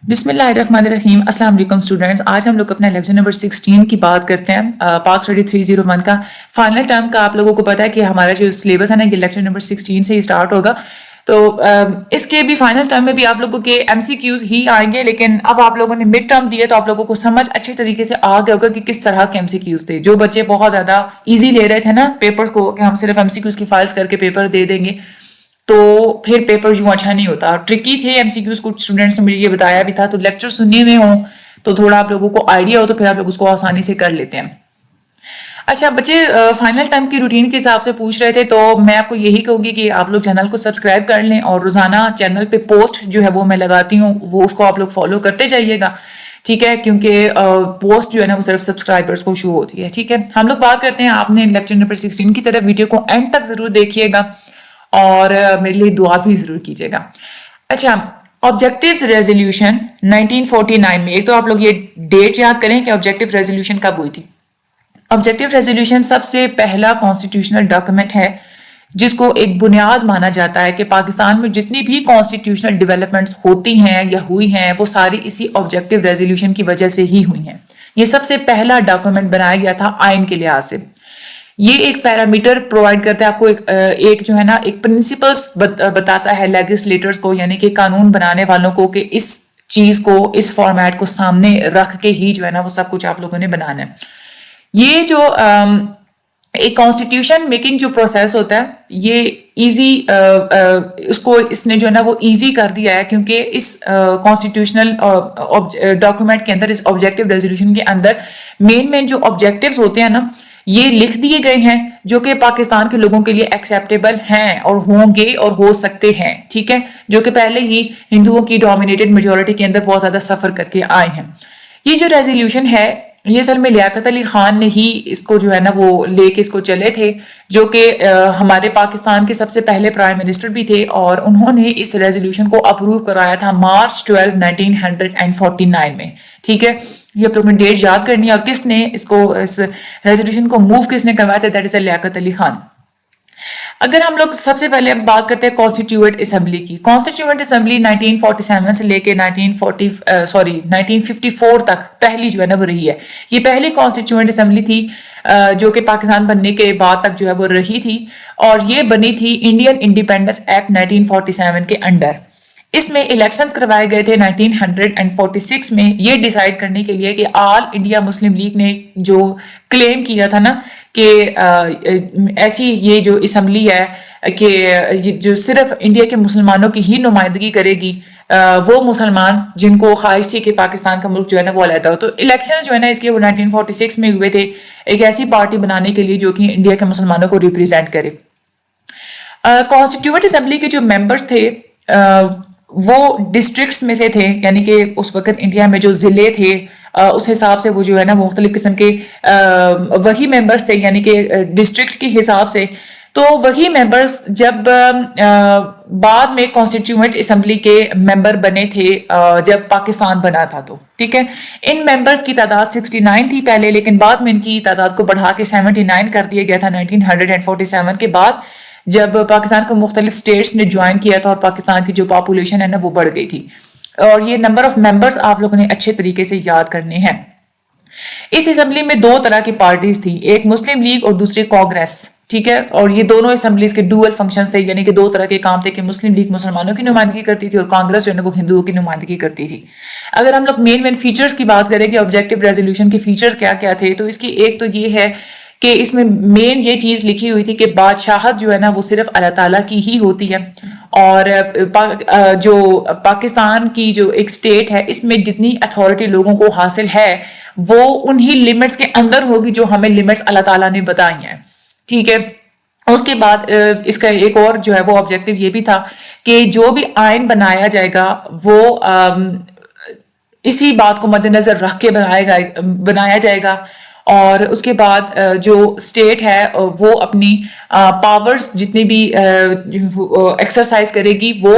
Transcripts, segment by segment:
بسم اللہ الرحمن الرحیم. السلام علیکم اسٹوڈنٹس. آج ہم لوگ اپنا لیکچر نمبر 16 کی بات کرتے ہیں. پاک اسٹڈی 301 کا فائنل ٹرم کا آپ لوگوں کو پتا ہے کہ ہمارا جو سلیبس ہے نا یہ لیکچر نمبر 16 سے ہی اسٹارٹ ہوگا. تو اس کے بھی فائنل ٹرم میں بھی آپ لوگوں کے ایم سی کیوز ہی آئیں گے, لیکن اب آپ لوگوں نے مڈ ٹرم دیے تو آپ لوگوں کو سمجھ اچھے طریقے سے آ گیا ہوگا کہ کس طرح کے ایم سی کیوز تھے. جو بچے بہت زیادہ ایزی لے رہے تھے نا پیپرز کو کہ ہم صرف ایم سی کیوز کی فائلز کر کے پیپر دے دیں گے, تو پھر پیپر یوں اچھا نہیں ہوتا. ٹرکی تھے ایم سی کیوز, کچھ اسٹوڈنٹس نے مجھے یہ بتایا بھی تھا. تو لیکچر سننے میں ہوں تو تھوڑا آپ لوگوں کو آئیڈیا ہو تو پھر آپ لوگ اس کو آسانی سے کر لیتے ہیں. اچھا بچے, فائنل ٹائم کی روٹین کے حساب سے پوچھ رہے تھے, تو میں آپ کو یہی کہوں گی کہ آپ لوگ چینل کو سبسکرائب کر لیں اور روزانہ چینل پہ پوسٹ جو ہے وہ میں لگاتی ہوں, وہ اس کو آپ لوگ فالو کرتے جائیے گا, ٹھیک ہے, کیونکہ پوسٹ جو ہے نا وہ صرف سبسکرائبرس کو شو ہوتی ہے, ٹھیک ہے. ہم لوگ بات کرتے ہیں, آپ نے لیکچر نمبر 16 کی طرف ویڈیو کو اینڈ تک ضرور دیکھیے گا اور میرے لیے دعا بھی ضرور کیجیے گا. اچھا, آبجیکٹیوز ریزولوشن 1949 میں, ایک تو آپ لوگ یہ ڈیٹ یاد کریں کہ آبجیکٹیو ریزولوشن کب ہوئی تھی. آبجیکٹیو ریزولوشن سب سے پہلا کانسٹیٹیوشنل ڈاکومنٹ ہے جس کو ایک بنیاد مانا جاتا ہے کہ پاکستان میں جتنی بھی کانسٹیٹیوشنل ڈیولپمنٹس ہوتی ہیں یا ہوئی ہیں وہ ساری اسی آبجیکٹیو ریزولوشن کی وجہ سے ہی ہوئی ہیں. یہ سب سے پہلا ڈاکومنٹ بنایا گیا تھا آئین کے لحاظ سے. یہ ایک پیرامیٹر پرووائڈ کرتا ہے آپ کو, ایک جو ہے نا ایک پرنسپلس بتاتا ہے لیجسلیٹرز کو, یعنی کہ قانون بنانے والوں کو, کہ اس چیز کو, اس فارمیٹ کو سامنے رکھ کے ہی جو ہے نا وہ سب کچھ آپ لوگوں نے بنانا ہے. یہ جو ایک کانسٹیٹیوشن میکنگ جو پروسیس ہوتا ہے یہ ایزی, اس نے جو ہے نا وہ ایزی کر دیا ہے, کیونکہ اس کانسٹیٹیوشنل ڈاکومنٹ کے اندر, اس آبجیکٹیو ریزولوشن کے اندر مین جو آبجیکٹیوز ہوتے ہیں نا یہ لکھ دیے گئے ہیں جو کہ پاکستان کے لوگوں کے لیے ایکسیپٹیبل ہیں اور ہوں گے اور ہو سکتے ہیں, ٹھیک ہے, جو کہ پہلے ہی ہندوؤں کی ڈومینیٹڈ میجورٹی کے اندر بہت زیادہ سفر کر کے آئے ہیں. یہ جو ریزولوشن ہے یہ اصل میں لیاقت علی خان نے ہی اس کو جو ہے نا وہ لے کے اس کو چلے تھے, جو کہ ہمارے پاکستان کے سب سے پہلے پرائم منسٹر بھی تھے, اور انہوں نے اس ریزولوشن کو اپروو کرایا تھا مارچ 12 1949 میں, ٹھیک ہے. یہ آپ لوگوں نے ڈیٹ یاد کرنی ہے. اور کس نے اس کو, اس ریزولوشن کو موو کس نے کروایا تھا, دیٹ از لیاقت علی خان. اگر ہم لوگ سب سے پہلے بات کرتے ہیں کانسٹیٹیوئنٹ اسمبلی کی. کانسٹیٹیوئنٹ اسمبلی 1947 سے لے کے 1954 تک پہلی جو ہے نا وہ رہی ہے. یہ پہلی کانسٹیٹیوئنٹ اسمبلی تھی جو کہ پاکستان بننے کے بعد تک جو ہے وہ رہی تھی, اور یہ بنی تھی انڈین انڈیپینڈنس ایکٹ 1947 کے انڈر. اس میں الیکشنز کروائے گئے تھے 1946 میں, یہ ڈیسائیڈ کرنے کے لیے کہ آل انڈیا مسلم لیگ نے جو کلیم کیا تھا نا کہ ایسی یہ جو اسمبلی ہے کہ جو صرف انڈیا کے مسلمانوں کی ہی نمائندگی کرے گی, وہ مسلمان جن کو خواہش تھی کہ پاکستان کا ملک جو ہے نا وہ علیحدہ ہو. تو الیکشن جو ہے نا اس کے وہ 1946 میں ہوئے تھے ایک ایسی پارٹی بنانے کے لیے جو کہ انڈیا کے مسلمانوں کو ریپرزینٹ کرے. کانسٹیٹیوئنٹ اسمبلی کے جو ممبرس تھے وہ ڈسٹرکٹس میں سے تھے, یعنی کہ اس وقت انڈیا میں جو ضلع تھے اس حساب سے وہ جو ہے نا مختلف قسم کے وہی ممبرس تھے, یعنی کہ ڈسٹرکٹ کے حساب سے. تو وہی ممبرس جب بعد میں کانسٹیٹیوئنٹ اسمبلی کے ممبر بنے تھے جب پاکستان بنا تھا, تو ٹھیک ہے, ان ممبرس کی تعداد 69 تھی پہلے, لیکن بعد میں ان کی تعداد کو بڑھا کے 79 کر دیا گیا تھا 1947 کے بعد, جب پاکستان کو مختلف سٹیٹس نے جوائن کیا تھا اور پاکستان کی جو پاپولیشن ہے نا وہ بڑھ گئی تھی. اور یہ نمبر آف ممبرس آپ لوگوں نے اچھے طریقے سے یاد کرنے ہیں. اس اسمبلی میں دو طرح کی پارٹیز تھی, ایک مسلم لیگ اور دوسری کانگریس, ٹھیک ہے. اور یہ دونوں اسمبلیز کے ڈوئل فنکشنز تھے, یعنی کہ دو طرح کے کام تھے کہ مسلم لیگ مسلمانوں کی نمائندگی کرتی تھی اور کانگریس جو ہے نا وہ ہندوؤں کی نمائندگی کرتی تھی. اگر ہم لوگ مین فیچرز کی بات کریں کہ آبجیکٹیو ریزولوشن کے فیچرز کیا کیا تھے, تو اس کی ایک تو یہ ہے کہ اس میں مین یہ چیز لکھی ہوئی تھی کہ بادشاہت جو ہے نا وہ صرف اللہ تعالیٰ کی ہی ہوتی ہے, اور جو پاکستان کی جو ایک سٹیٹ ہے اس میں جتنی اتھارٹی لوگوں کو حاصل ہے وہ انہی لمٹس کے اندر ہوگی جو ہمیں لمٹس اللہ تعالیٰ نے بتائی ہیں, ٹھیک ہے. اس کے بعد اس کا ایک اور جو ہے وہ آبجیکٹیو یہ بھی تھا کہ جو بھی آئین بنایا جائے گا وہ اسی بات کو مد نظر رکھ کے بنایا جائے گا, اور اس کے بعد جو اسٹیٹ ہے وہ اپنی پاورز جتنی بھی ایکسرسائز کرے گی وہ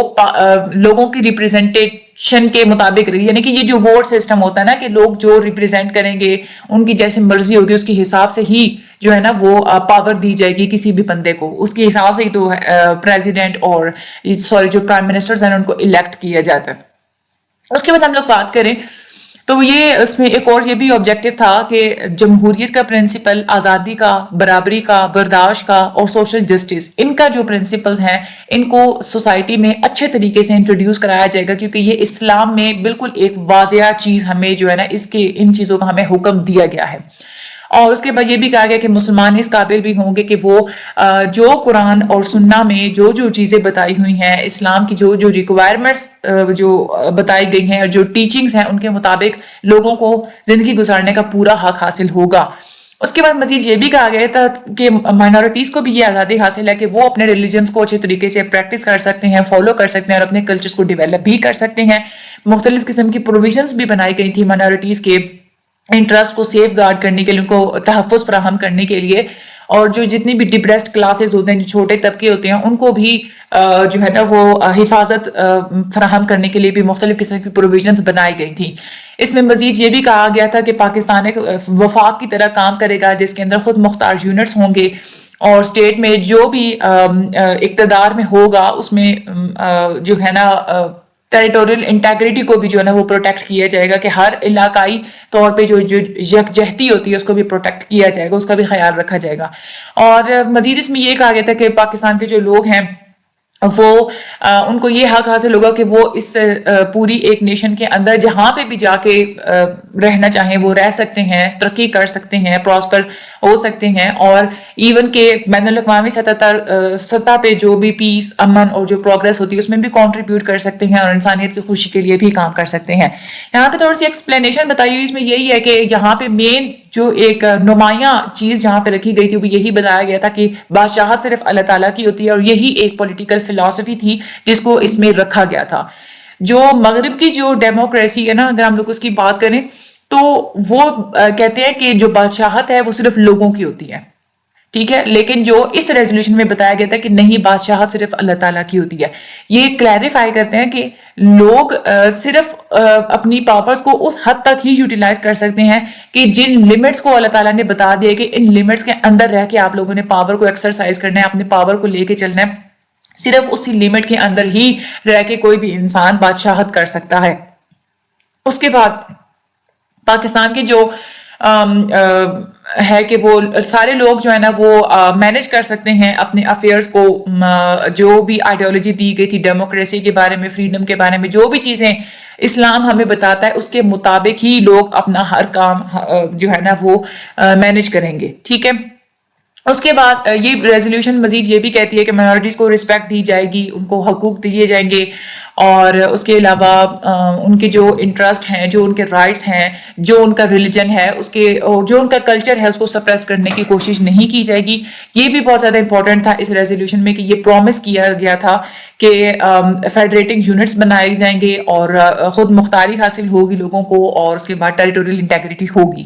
لوگوں کی ریپرزنٹیشن کے مطابق رہی, یعنی کہ یہ جو ووٹ سسٹم ہوتا ہے نا کہ لوگ جو ریپرزینٹ کریں گے ان کی جیسے مرضی ہوگی اس کے حساب سے ہی جو ہے نا وہ پاور دی جائے گی کسی بھی بندے کو, اس کے حساب سے ہی تو پریزیڈنٹ اور جو پرائم منسٹرز ہیں ان کو الیکٹ کیا جاتا ہے. اس کے بعد ہم لوگ بات کریں تو یہ اس میں ایک اور یہ بھی آبجیکٹو تھا کہ جمہوریت کا پرنسپل، آزادی کا، برابری کا، برداشت کا اور سوشل جسٹس، ان کا جو پرنسپل ہیں ان کو سوسائٹی میں اچھے طریقے سے انٹروڈیوس کرایا جائے گا، کیونکہ یہ اسلام میں بالکل ایک واضح چیز ہمیں جو ہے نا ان چیزوں کا ہمیں حکم دیا گیا ہے۔ اور اس کے بعد یہ بھی کہا گیا کہ مسلمان اس قابل بھی ہوں گے کہ وہ جو قرآن اور سنہ میں جو چیزیں بتائی ہوئی ہیں، اسلام کی جو ریکوائرمنٹس جو بتائی گئی ہیں اور جو ٹیچنگز ہیں، ان کے مطابق لوگوں کو زندگی گزارنے کا پورا حق حاصل ہوگا۔ اس کے بعد مزید یہ بھی کہا گیا تھا کہ مائنورٹیز کو بھی یہ آزادی حاصل ہے کہ وہ اپنے ریلیجنس کو اچھے طریقے سے پریکٹس کر سکتے ہیں، فالو کر سکتے ہیں اور اپنے کلچرز کو ڈیولپ بھی کر سکتے ہیں۔ مختلف قسم کی پروویژنس بھی بنائی گئی تھی مائنورٹیز کے انٹرسٹ کو سیف گارڈ کرنے کے لیے، ان کو تحفظ فراہم کرنے کے لیے، اور جو جتنی بھی ڈپریسڈ کلاسز ہوتے ہیں، جو چھوٹے طبقے ہوتے ہیں، ان کو بھی جو ہے نا وہ حفاظت فراہم کرنے کے لیے بھی مختلف قسم کی پروویژنس بنائی گئی تھی۔ اس میں مزید یہ بھی کہا گیا تھا کہ پاکستان ایک وفاق کی طرح کام کرے گا جس کے اندر خود مختار یونٹس ہوں گے، اور اسٹیٹ میں جو بھی اقتدار میں ہوگا اس میں جو ہے نا ٹیریٹوریل انٹیگریٹی کو بھی جو ہے نا وہ پروٹیکٹ کیا جائے گا، کہ ہر علاقائی طور پہ جو یکجہتی ہوتی ہے اس کو بھی پروٹیکٹ کیا جائے گا، اس کا بھی خیال رکھا جائے گا۔ اور مزید اس میں یہ کہا گیا تھا کہ پاکستان کے جو لوگ ہیں وہ ان کو یہ حق حاصل ہوگا کہ وہ اس پوری ایک نیشن کے اندر جہاں پہ بھی جا کے رہنا چاہیں وہ رہ سکتے ہیں، ترقی کر سکتے ہیں، پراسپر ہو سکتے ہیں، اور ایون کہ بین الاقوامی سطح پہ جو بھی پیس، امن اور جو پروگرس ہوتی ہے اس میں بھی کنٹریبیوٹ کر سکتے ہیں اور انسانیت کی خوشی کے لیے بھی کام کر سکتے ہیں۔ یہاں پہ تھوڑی سی ایکسپلینیشن بتائی ہوئی اس میں یہی ہے کہ یہاں پہ مین جو ایک نمایاں چیز جہاں پہ رکھی گئی تھی وہ یہی بتایا گیا تھا کہ بادشاہت صرف اللہ تعالیٰ کی ہوتی ہے، اور یہی ایک پولیٹیکل فلسفی تھی جس کو اس میں رکھا گیا تھا۔ جو مغرب کی جو ڈیموکریسی ہے نا، اگر ہم لوگ اس کی بات کریں تو وہ کہتے ہیں کہ جو بادشاہت ہے وہ صرف لوگوں کی ہوتی ہے، ٹھیک ہے، لیکن جو اس ریزولوشن میں بتایا گیا تھا کہ نہیں، بادشاہت صرف اللہ تعالیٰ کی ہوتی ہے۔ یہ کلیریفائی کرتے ہیں کہ لوگ صرف اپنی پاورز کو اس حد تک ہی یوٹیلائز کر سکتے ہیں کہ جن لمٹس کو اللہ تعالیٰ نے بتا دیا کہ ان لمٹس کے اندر رہ کے آپ لوگوں نے پاور کو ایکسرسائز کرنا ہے، اپنے پاور کو لے کے چلنا ہے، صرف اسی لمٹ کے اندر ہی رہ کے کوئی بھی انسان بادشاہت کر سکتا ہے۔ اس کے بعد پاکستان کے جو ہے کہ وہ سارے لوگ جو ہے نا وہ مینج کر سکتے ہیں اپنے افیئرز کو، جو بھی آئیڈیالوجی دی گئی تھی ڈیموکریسی کے بارے میں، فریڈم کے بارے میں، جو بھی چیزیں اسلام ہمیں بتاتا ہے اس کے مطابق ہی لوگ اپنا ہر کام جو ہے نا وہ مینج کریں گے، ٹھیک ہے۔ اس کے بعد یہ ریزولوشن مزید یہ بھی کہتی ہے کہ مائنورٹیز کو رسپیکٹ دی جائے گی، ان کو حقوق دیے جائیں گے، اور اس کے علاوہ ان کے جو انٹرسٹ ہیں، جو ان کے رائٹس ہیں، جو ان کا ریلیجن ہے، جو ان کا کلچر ہے، اس کو سپریس کرنے کی کوشش نہیں کی جائے گی۔ یہ بھی بہت زیادہ امپورٹنٹ تھا اس ریزولوشن میں کہ یہ پرومس کیا گیا تھا کہ فیڈریٹنگ یونٹس بنائے جائیں گے اور خود مختاری حاصل ہوگی لوگوں کو، اور اس کے بعد ٹیریٹوریل انٹیگریٹی ہوگی۔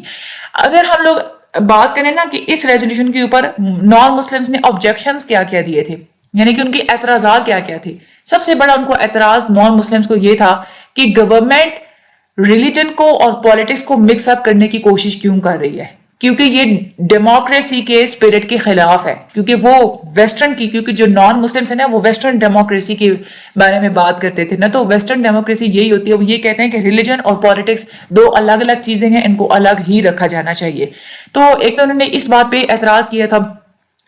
اگر ہم لوگ بات کریں نا کہ اس ریزولوشن کے اوپر نان مسلمز نے آبجیکشنز کیا کیا دیے تھے، یعنی کہ ان کے اعتراضات کیا کیا تھے، سب سے بڑا ان کو اعتراض نان مسلمز کو یہ تھا کہ گورنمنٹ ریلیجن کو اور پولیٹکس کو مکس اپ کرنے کی کوشش کیوں کر رہی ہے، کیونکہ یہ ڈیموکریسی کے اسپرٹ کے خلاف ہے، کیونکہ وہ ویسٹرن کی، کیونکہ جو نان مسلم تھے نا وہ ویسٹرن ڈیموکریسی کے بارے میں بات کرتے تھے نا، تو ویسٹرن ڈیموکریسی یہی ہوتی ہے، وہ یہ کہتے ہیں کہ ریلیجن اور پولیٹکس دو الگ الگ چیزیں ہیں، ان کو الگ ہی رکھا جانا چاہیے۔ تو ایک تو انہوں نے اس بات پہ اعتراض کیا تھا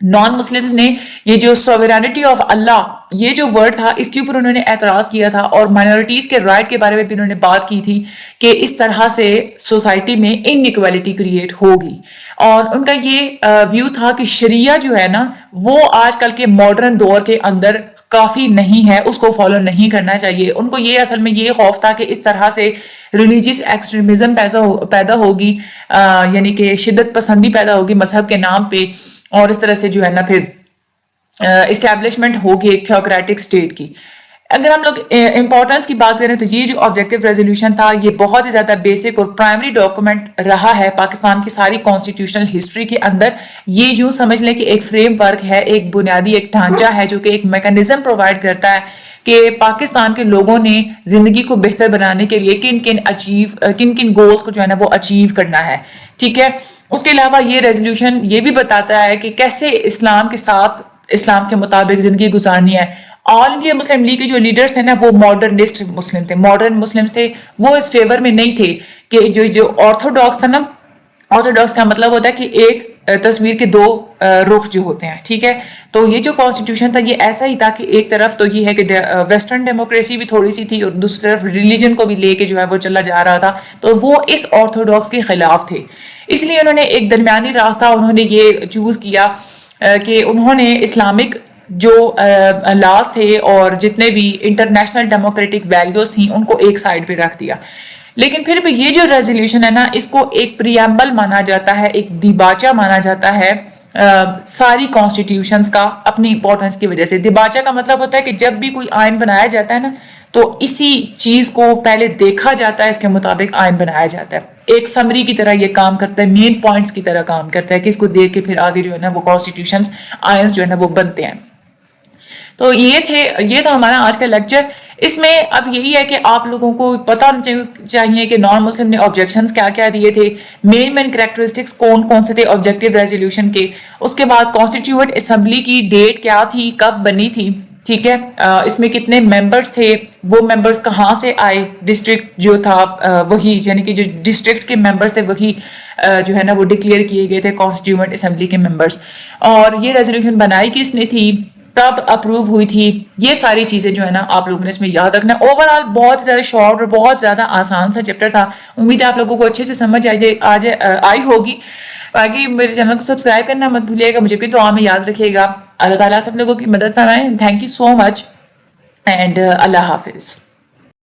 نان مسلمز نے، یہ جو سوورینٹی آف اللہ یہ جو ورڈ تھا اس کے اوپر انہوں نے اعتراض کیا تھا، اور مائنورٹیز کے رائٹ کے بارے میں بھی انہوں نے بات کی تھی کہ اس طرح سے سوسائٹی میں انیکویلٹی کریٹ ہوگی، اور ان کا یہ ویو تھا کہ شریعہ جو ہے نا وہ آج کل کے ماڈرن دور کے اندر کافی نہیں ہے، اس کو فالو نہیں کرنا چاہیے۔ ان کو یہ اصل میں یہ خوف تھا کہ اس طرح سے ریلیجیس ایکسٹریمزم پیدا ہوگی، یعنی کہ شدت پسندی پیدا ہوگی مذہب کے نام پہ، اور اس طرح سے جو ہے نا پھر اسٹیبلشمنٹ ہوگی ایک تھیوکریٹک اسٹیٹ کی۔ اگر ہم لوگ امپورٹنس کی بات کریں تو یہ جو آبجیکٹو ریزولوشن تھا یہ بہت ہی زیادہ بیسک اور پرائمری ڈاکومنٹ رہا ہے پاکستان کی ساری کانسٹیٹیوشنل ہسٹری کے اندر۔ یہ یوں سمجھ لیں کہ ایک فریم ورک ہے، ایک بنیادی ایک ڈھانچہ ہے جو کہ ایک میکانزم پرووائڈ کرتا ہے کہ پاکستان کے لوگوں نے زندگی کو بہتر بنانے کے لیے کن کن گولز کو جو ہے نا وہ اچیو کرنا ہے، ٹھیک ہے۔ اس کے علاوہ یہ ریزولوشن یہ بھی بتاتا ہے کہ کیسے اسلام کے ساتھ، اسلام کے مطابق زندگی گزارنی ہے، آل انڈیا مسلم لیگ کے جو لیڈرز تھے نا وہ ماڈرنسٹ مسلم تھے، ماڈرن مسلمس تھے، وہ اس فیور میں نہیں تھے کہ جو آرتھوڈاکس تھا نا، آرتھوڈاکس کا مطلب ہوتا ہے کہ ایک تصویر کے دو رخ جو ہوتے ہیں، ٹھیک ہے. تو یہ جو کانسٹیٹیوشن تھا یہ ایسا ہی تھا کہ ایک طرف تو یہ ہے کہ ویسٹرن ڈیموکریسی بھی تھوڑی سی تھی اور دوسری طرف ریلیجن کو بھی لے کے جو ہے وہ چلا جا رہا تھا، تو وہ اس آرتھوڈاکس کے خلاف تھے. اس لیے انہوں نے ایک درمیانی راستہ انہوں نے یہ چوز کیا کہ انہوں نے اسلامک جو لاز تھے اور جتنے بھی انٹرنیشنل ڈیموکریٹک ویلیوز تھیں ان کو ایک سائڈ پہ رکھ دیا. لیکن پھر بھی یہ جو ریزولوشن ہے نا اس کو ایک پریامبل مانا جاتا ہے، ایک دیباچہ مانا جاتا ہے ساری کانسٹیٹیوشنز کا اپنی امپورٹنس کی وجہ سے. دیباچہ کا مطلب ہوتا ہے کہ جب بھی کوئی آئین بنایا جاتا ہے نا تو اسی چیز کو پہلے دیکھا جاتا ہے، اس کے مطابق آئین بنایا جاتا ہے. ایک سمری کی طرح یہ کام کرتا ہے، مین پوائنٹس کی طرح کام کرتا ہے کہ اس کو دیکھ کے پھر آگے جو ہے نا وہ کانسٹیٹیوشنز آئینز جو ہے نا وہ بنتے ہیں. تو یہ تھا ہمارا آج کا لیکچر. اس میں اب یہی ہے کہ آپ لوگوں کو پتہ ہونا چاہیے کہ نان مسلم نے آبجیکشنز کیا کیا دیے تھے، مین کریکٹرسٹکس کون سے تھے آبجیکٹیو ریزولوشن کے، اس کے بعد کانسٹیٹیوٹ اسمبلی کی ڈیٹ کیا تھی، کب بنی تھی، ٹھیک ہے، اس میں کتنے ممبرس تھے، وہ ممبرس کہاں سے آئے، ڈسٹرکٹ جو تھا وہی یعنی کہ جو ڈسٹرکٹ کے ممبرس تھے وہی جو ہے نا وہ ڈکلیئر کیے گئے تھے کانسٹیٹیوٹ اسمبلی کے ممبرس، اور یہ ریزولوشن بنائی کس نے تھی، کب اپروو ہوئی تھی. یہ ساری چیزیں جو ہے نا آپ لوگوں نے اس میں یاد رکھنا. اوور آل بہت زیادہ شارٹ اور بہت زیادہ آسان سا چیپٹر تھا. امید ہے آپ لوگوں کو اچھے سے سمجھ آئی ہوگی. باقی میرے چینل کو سبسکرائب کرنا مت بھولیے گا، مجھے بھی دعا میں یاد رکھیے گا. اللہ تعالیٰ سب لوگوں کی مدد فرمائیں. Thank you so much and اللہ حافظ.